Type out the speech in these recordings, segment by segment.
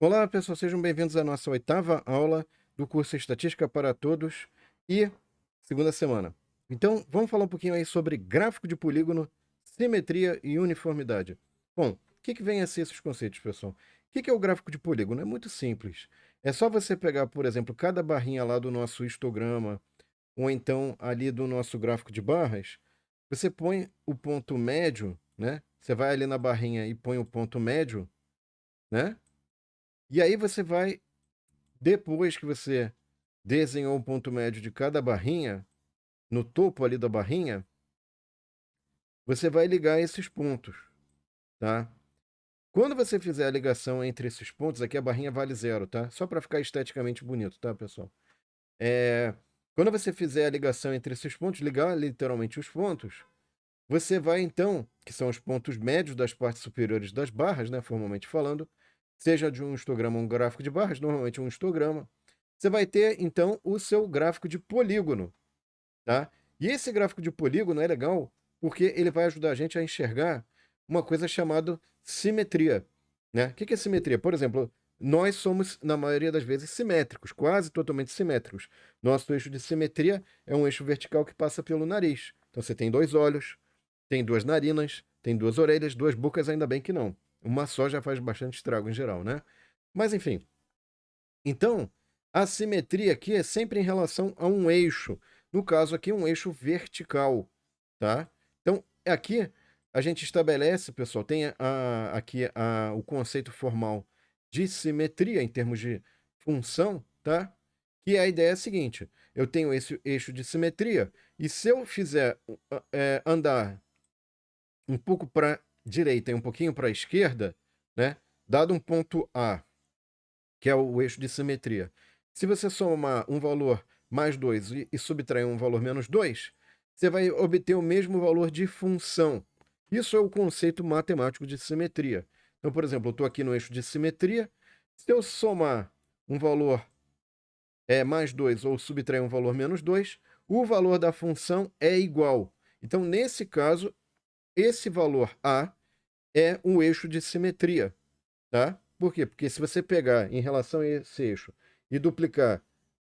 Olá, pessoal, sejam bem-vindos à nossa oitava aula do curso Estatística para Todos e segunda semana. Então, vamos falar um pouquinho aí sobre gráfico de polígono, simetria e uniformidade. Bom, o que vem a ser esses conceitos, pessoal? O que é o gráfico de polígono? É muito simples. É só você pegar, por exemplo, cada barrinha lá do nosso histograma, ou então ali do nosso gráfico de barras, você põe o ponto médio, né? Você vai ali na barrinha e põe o ponto médio, né? E aí você vai depois que você desenhou o ponto médio de cada barrinha, no topo ali da barrinha, você vai ligar esses pontos, tá? Quando você fizer a ligação entre esses pontos, aqui a barrinha vale zero, tá? Só para ficar esteticamente bonito, tá, pessoal? Quando você fizer a ligação entre esses pontos, ligar literalmente os pontos, você vai então, que são os pontos médios das partes superiores das barras, né, formalmente falando, seja de um histograma ou um gráfico de barras, normalmente um histograma, você vai ter então o seu gráfico de polígono, tá? E esse gráfico de polígono é legal porque ele vai ajudar a gente a enxergar uma coisa chamada simetria, né? O que é simetria? Por exemplo, nós somos, na maioria das vezes, simétricos, quase totalmente simétricos. Nosso eixo de simetria é um eixo vertical que passa pelo nariz. Então você tem dois olhos, tem duas narinas, tem duas orelhas, duas bocas, ainda bem que não. Uma só já faz bastante estrago em geral, né? Mas enfim, então, a simetria aqui é sempre em relação a um eixo. No caso aqui, um eixo vertical, tá? Então, aqui a gente estabelece, pessoal, tem aqui o conceito formal de simetria em termos de função, tá? Que a ideia é a seguinte: eu tenho esse eixo de simetria, e se eu fizer andar um pouco para a direita e um pouquinho para a esquerda, né? Dado um ponto A, que é o eixo de simetria. Se você somar um valor mais 2 e subtrair um valor menos 2, você vai obter o mesmo valor de função. Isso é o conceito matemático de simetria. Então, por exemplo, eu estou aqui no eixo de simetria. Se eu somar um valor mais 2 ou subtrair um valor menos 2, o valor da função é igual. Então, nesse caso, esse valor A é um eixo de simetria. Tá? Por quê? Porque se você pegar em relação a esse eixo e duplicar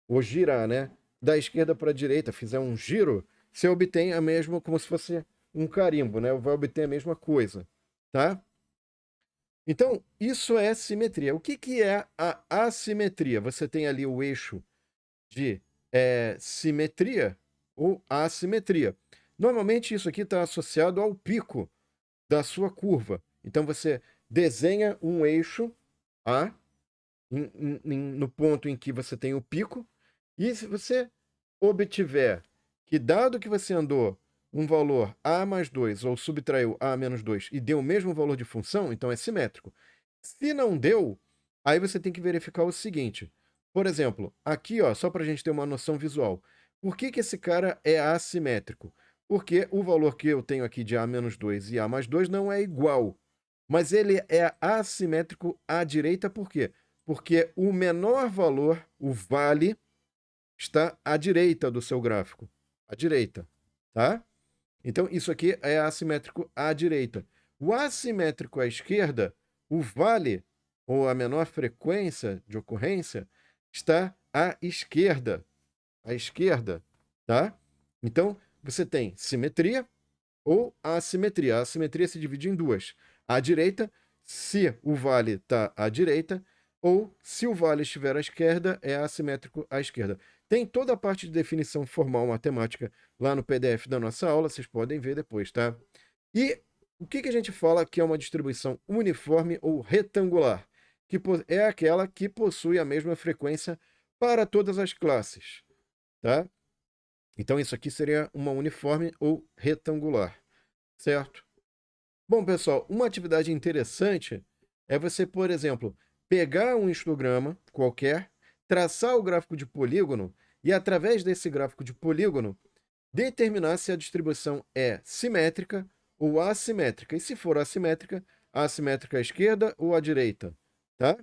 ou girar, né, da esquerda para a direita, fizer um giro, você obtém a mesma, como se fosse um carimbo, né? Vai obter a mesma coisa, tá? Então, isso é simetria. O que é a assimetria? Você tem ali o eixo de simetria ou assimetria. Normalmente isso aqui está associado ao pico da sua curva. Então você desenha um eixo A no ponto em que você tem o pico, e se você obtiver que, dado que você andou um valor A mais 2 ou subtraiu A menos 2 e deu o mesmo valor de função, então é simétrico. Se não deu, aí você tem que verificar o seguinte. Por exemplo, aqui, ó, só para a gente ter uma noção visual. Por que esse cara é assimétrico? Porque o valor que eu tenho aqui de A menos 2 e A mais 2 não é igual. Mas ele é assimétrico à direita, por quê? Porque o menor valor, o vale, está à direita do seu gráfico. À direita, tá? Então, isso aqui é assimétrico à direita. O assimétrico à esquerda, o vale, ou a menor frequência de ocorrência, está à esquerda. À esquerda, tá? Então, você tem simetria ou assimetria. A assimetria se divide em duas. À direita, se o vale está à direita, ou se o vale estiver à esquerda, é assimétrico à esquerda. Tem toda a parte de definição formal matemática lá no PDF da nossa aula, vocês podem ver depois, tá? E o que a gente fala que é uma distribuição uniforme ou retangular? Que é aquela que possui a mesma frequência para todas as classes, tá? Então isso aqui seria uma uniforme ou retangular, certo? Bom, pessoal, uma atividade interessante é você, por exemplo, pegar um histograma qualquer, traçar o gráfico de polígono e, através desse gráfico de polígono, determinar se a distribuição é simétrica ou assimétrica. E se for assimétrica, assimétrica à esquerda ou à direita, tá?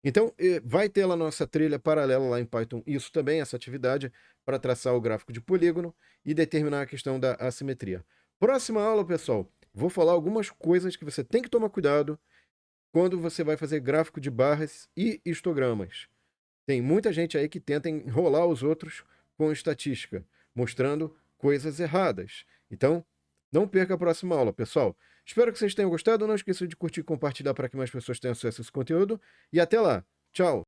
Então, vai ter lá nossa trilha paralela lá em Python, isso também, essa atividade, para traçar o gráfico de polígono e determinar a questão da assimetria. Próxima aula, pessoal, vou falar algumas coisas que você tem que tomar cuidado quando você vai fazer gráfico de barras e histogramas. Tem muita gente aí que tenta enrolar os outros com estatística, mostrando coisas erradas. Então, não perca a próxima aula, pessoal. Espero que vocês tenham gostado. Não esqueça de curtir e compartilhar para que mais pessoas tenham acesso a esse conteúdo. E até lá. Tchau!